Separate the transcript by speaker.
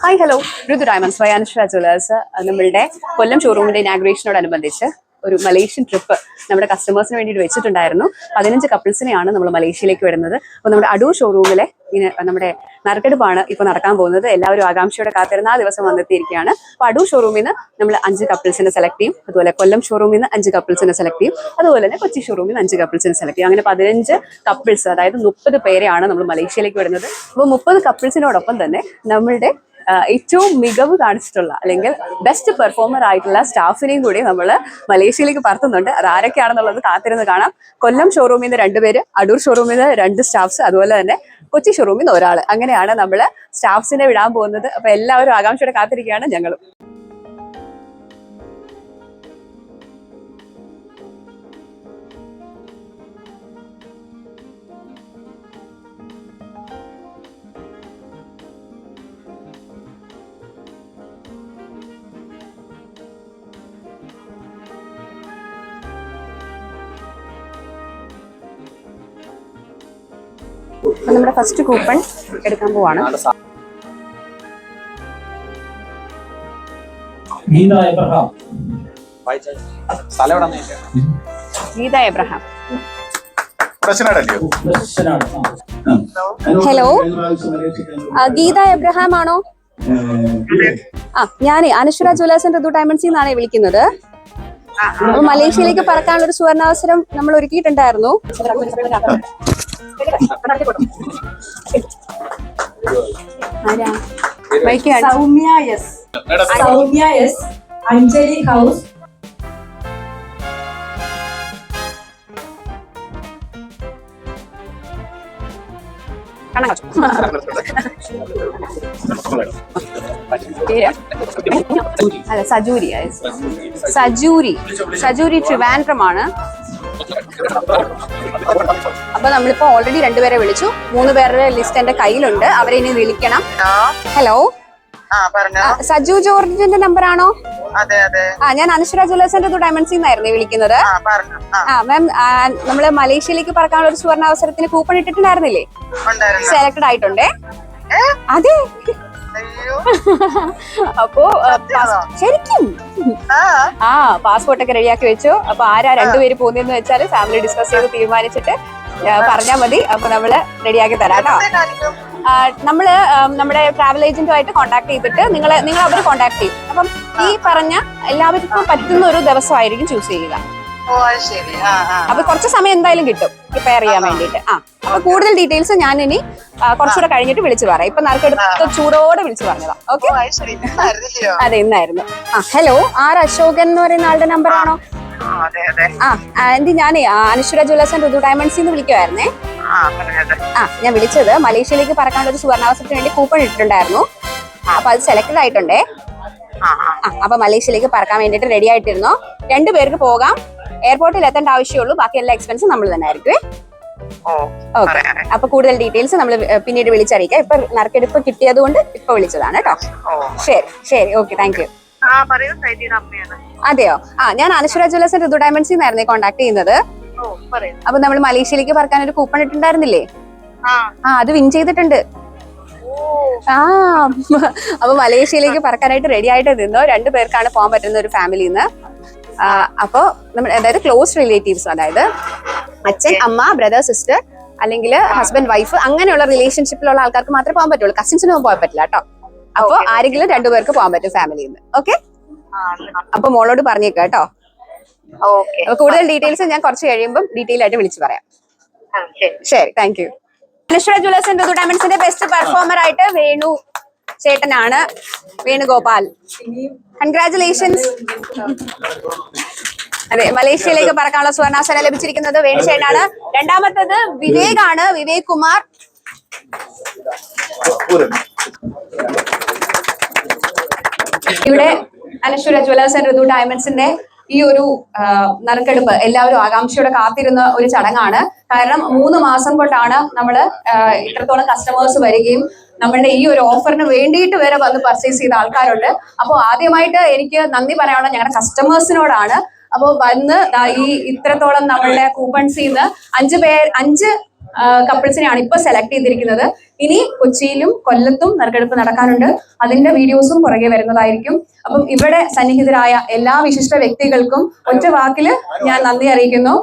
Speaker 1: Hi hello ഋതു diamonds buy Anaswara Jewellers. നമ്മളുടെ കൊല്ലം ഷോറൂമിന്റെ ഇനാഗ്രേഷനോടനുബന്ധിച്ച് ഒരു Malaysian trip നമ്മുടെ കസ്റ്റമേഴ്സിന് വേണ്ടിയിട്ട് വെച്ചിട്ടുണ്ടായിരുന്നു. 15 കപ്പിൾസിനെയാണ് നമ്മൾ മലേഷ്യയിലേക്ക് വരുന്നത്. അപ്പോൾ നമ്മുടെ അടൂർ ഷോറൂമിലെ നമ്മുടെ നറുക്കെടുപ്പാണ് ഇപ്പോൾ നടക്കാൻ പോകുന്നത്. എല്ലാവരും ആകാംക്ഷയോടെ കാത്തിരുന്ന ആ ദിവസം വന്നെത്തിയിരിക്കുകയാണ്. അപ്പോൾ അടൂർ ഷോറൂമിൽ നിന്ന് നമ്മൾ 5 കപ്പിൾസിനെ സെലക്ട് ചെയ്യും. അതുപോലെ കൊല്ലം ഷോറൂമിൽ നിന്ന് 5 കപ്പിൾസിനെ സെലക്ട് ചെയ്യും. അതുപോലെ തന്നെ കൊച്ചി ഷോറൂമിൽ നിന്ന് 5 കപ്പിൾസിനെ സെലക്ട് ചെയ്യും. അങ്ങനെ 15 കപ്പിൾസ്, അതായത് 30 പേരെയാണ് നമ്മൾ മലേഷ്യയിലേക്ക് വരുന്നത്. അപ്പോൾ 30 കപ്പിൾസിനോടൊപ്പം തന്നെ നമ്മളുടെ ഏറ്റവും മികവ് കാണിച്ചിട്ടുള്ള അല്ലെങ്കിൽ ബെസ്റ്റ് പെർഫോമർ ആയിട്ടുള്ള സ്റ്റാഫിനെയും കൂടി നമ്മൾ മലേഷ്യയിലേക്ക് പറത്തുന്നുണ്ട്. അത് ആരൊക്കെയാണെന്നുള്ളത് കാത്തിരുന്ന് കാണാം. കൊല്ലം ഷോറൂമിൽ നിന്ന് 2 പേര്, അടൂർ ഷോറൂമിൽ നിന്ന് 2 സ്റ്റാഫ്സ്, അതുപോലെ തന്നെ കൊച്ചി ഷോറൂമിൽ നിന്ന് ഒരാൾ. അങ്ങനെയാണ് നമ്മൾ സ്റ്റാഫ്സിനെ വിടാൻ പോകുന്നത്. അപ്പൊ എല്ലാവരും ആകാംക്ഷയോടെ കാത്തിരിക്കുകയാണ്, ഞങ്ങളും. നമ്മുടെ ഫസ്റ്റ് കൂപ്പൺ എടുക്കാൻ പോവാണ്. ഗീത എബ്രഹാം. ഹലോ, ഗീത എബ്രഹാം ആണോ? ഞാനേ അനുശ്വര ജ്വല്ലേഴ്സിന്റെ ഋതു ഡയമണ്ട്സിൽ നിന്നാണ് വിളിക്കുന്നത്. മലേഷ്യയിലേക്ക് പറക്കാനുള്ള ഒരു സുവർണാവസരം നമ്മൾ ഒരുക്കിയിട്ടുണ്ടായിരുന്നു.
Speaker 2: സൗമ്യ എസ്, അഞ്ജലി ഹൗസ്,
Speaker 1: അല്ല സജൂരി, സജൂരി സജൂരി ട്രിവാൻഡ്രമാണ്. അപ്പൊ നമ്മളിപ്പോ ഓൾറെഡി 2 പേരെ വിളിച്ചു. 3 പേരുടെ ലിസ്റ്റ് എന്റെ കയ്യിലുണ്ട്. അവരെ ഇനി വിളിക്കണം. ഹലോ, സജു ജോർജിന്റെ നമ്പർ ആണോ? ഞാൻ അനുശ്വര ജ്വല്ലേഴ്സിന്റെ ഋതു ഡയമണ്ട്സിൽ നിന്നായിരുന്നു വിളിക്കുന്നത്. മാം, നമ്മള് മലേഷ്യയിലേക്ക് പറക്കാനുള്ള ഒരു സുവർണാവസരത്തിന് കൂപ്പൺ ഇട്ടിട്ടുണ്ടായിരുന്നില്ലേ? സെലക്ടഡ് ആയിട്ടുണ്ടേ. അതെ, അപ്പോ ശരിക്കും പാസ്പോർട്ടൊക്കെ റെഡിയാക്കി വെച്ചു. അപ്പൊ ആരാ 2 പേര് പോകുന്നതെന്ന് വെച്ചാൽ ഫാമിലി ഡിസ്കസ് ചെയ്ത് തീരുമാനിച്ചിട്ട് പറഞ്ഞാൽ മതി. അപ്പൊ നമ്മള് റെഡിയാക്കി തരാം കേട്ടോ. നമ്മള് നമ്മുടെ ട്രാവൽ ഏജന്റുമായിട്ട് കോൺടാക്ട് ചെയ്തിട്ട് നിങ്ങൾ അവര് കോൺടാക്ട് ചെയ്യും. അപ്പം ഈ പറഞ്ഞ എല്ലാവർക്കും പറ്റുന്ന ഒരു ദിവസമായിരിക്കും ചൂസ് ചെയ്യുക. അപ്പൊ കുറച്ച് സമയം എന്തായാലും കിട്ടും പ്രിപ്പയർ ചെയ്യാൻ വേണ്ടിട്ട്. അപ്പൊ കൂടുതൽ ഡീറ്റെയിൽസ് ഞാൻ ഇനി കുറച്ചുകൂടെ കഴിഞ്ഞിട്ട് വിളിച്ചു പറയാം. ഇപ്പൊ നറുക്കെടുത്ത് ചൂടോടെ വിളിച്ചു പറഞ്ഞതാ. ഓക്കെ, അതെ, ഇന്നായിരുന്നു. ഹലോ, അശോകൻ എന്ന് പറയുന്ന ആളുടെ നമ്പർ ആണോ? ആന്റി, ഞാനേ അനുശ്വര ജ്വല്ലേഴ്സ് ഋതു ഡയമണ്ട്സിൽ നിന്ന് വിളിക്കുവായിരുന്നേ. ഞാൻ വിളിച്ചത് മലേഷ്യയിലേക്ക് പറക്കാനുള്ള ഒരു സുവർണാവസരത്തിന് വേണ്ടി കൂപ്പൺ ഇട്ടിട്ടുണ്ടായിരുന്നു. അപ്പൊ അത് സെലക്ടഡ് ആയിട്ടുണ്ടേ. അപ്പൊ മലേഷ്യയിലേക്ക് പറക്കാൻ വേണ്ടിട്ട് റെഡി ആയിട്ടിരുന്നോ? 2 പേർക്ക് പോകാം. എയർപോർട്ടിൽ എത്തേണ്ട ആവശ്യമുള്ളൂ. ബാക്കി എല്ലാ എക്സ്പെൻസും നമ്മൾ തന്നെ ആയിരിക്കും. ഓക്കെ, അപ്പൊ കൂടുതൽ ഡീറ്റെയിൽസ് നമ്മൾ പിന്നീട് വിളിച്ചറിയിക്കാം. ഇപ്പൊ നറുക്കെടുപ്പ് കിട്ടിയത് കൊണ്ട് ഇപ്പൊ വിളിച്ചതാണ് കേട്ടോ. ശരി, ഓക്കെ, താങ്ക് യു. അതെയോ? ഞാൻ അനുശ്വര ജ്വല്ലേഴ്സ് ഋതു ഡയമണ്ട്സിൽ നിന്നായിരുന്നേ കോൺടാക്ട് ചെയ്യുന്നത്. അപ്പൊ നമ്മൾ മലേഷ്യയിലേക്ക് പറക്കാൻ ഒരു കൂപ്പൺ ഇട്ടിട്ടുണ്ടായിരുന്നില്ലേ? അത് വിൻ ചെയ്തിട്ടുണ്ട്. അപ്പൊ മലേഷ്യയിലേക്ക് പറക്കാനായിട്ട് റെഡി ആയിട്ട് നിന്നോ. 2 പേർക്കാണ് പോകാൻ പറ്റുന്ന ഒരു ഫാമിലിന്ന്. അപ്പൊ നമ്മൾ, അതായത് ക്ലോസ് റിലേറ്റീവ്സ്, അതായത് അച്ഛൻ, അമ്മ, ബ്രദർ, സിസ്റ്റർ, അല്ലെങ്കിൽ ഹസ്ബൻഡ്, വൈഫ്, അങ്ങനെയുള്ള റിലേഷൻഷിപ്പിലുള്ള ആൾക്കാർക്ക് മാത്രമേ പോകാൻ പറ്റുള്ളൂ. കസിൻസിനൊന്നും പോകാൻ പറ്റില്ല കേട്ടോ. അപ്പൊ ആരെങ്കിലും 2 പേർക്ക് പോകാൻ പറ്റും ഫാമിലിന്ന്. ഓക്കെ, അപ്പൊ മോളോട് പറഞ്ഞേക്കാം കേട്ടോ. അപ്പൊ കൂടുതൽ ഡീറ്റെയിൽസ് ഞാൻ കുറച്ച് കഴിയുമ്പോൾ ഡീറ്റെയിൽ ആയിട്ട് വിളിച്ചു പറയാം. ശരി, thank you. Anushwara jewellers Ritu ഡയമണ്ട്സിന്റെ ബെസ്റ്റ് പെർഫോമർ ആയിട്ട് വേണു ചേട്ടനാണ്, വേണുഗോപാൽ. കൺഗ്രാറ്റുലേഷൻസ്. അതെ, മലേഷ്യയിലേക്ക് പറക്കാനുള്ള സുവർണാവസരം ലഭിച്ചിരിക്കുന്നത് വേണു ചേട്ടനാണ്. രണ്ടാമത്തത് വിവേക് ആണ്, വിവേക് കുമാർ. ഇവിടെ അനുശ്വര ജ്വല്ലേഴ്സ് ഋതു ഡയമണ്ട്സിന്റെ ഈ ഒരു നറുക്കെടുപ്പ് എല്ലാവരും ആകാംക്ഷയോടെ കാത്തിരുന്ന ഒരു ചടങ്ങാണ്. കാരണം 3 മാസം കൊണ്ടാണ് നമ്മള് ഇത്രത്തോളം കസ്റ്റമേഴ്സ് വരികയും നമ്മളുടെ ഈ ഒരു ഓഫറിന് വേണ്ടിയിട്ട് വരെ വന്ന് പർച്ചേസ് ചെയ്ത ആൾക്കാരുണ്ട്. അപ്പോൾ ആദ്യമായിട്ട് എനിക്ക് നന്ദി പറയാനുള്ളത് ഞങ്ങളുടെ കസ്റ്റമേഴ്സിനോടാണ്. അപ്പോൾ വന്ന് ഈ ഇത്രത്തോളം നമ്മളുടെ കൂപ്പൺസിൽ നിന്ന് 5 കപ്പിൾസിനെയാണ് ഇപ്പൊ സെലക്ട് ചെയ്തിരിക്കുന്നത്. ഇനി കൊച്ചിയിലും കൊല്ലത്തും നറുക്കെടുപ്പ് നടക്കാനുണ്ട്. അതിന്റെ വീഡിയോസും പുറകെ വരുന്നതായിരിക്കും. അപ്പം ഇവിടെ സന്നിഹിതരായ എല്ലാ വിശിഷ്ട വ്യക്തികൾക്കും ഒറ്റ വാക്കില് ഞാൻ നന്ദി അറിയിക്കുന്നു.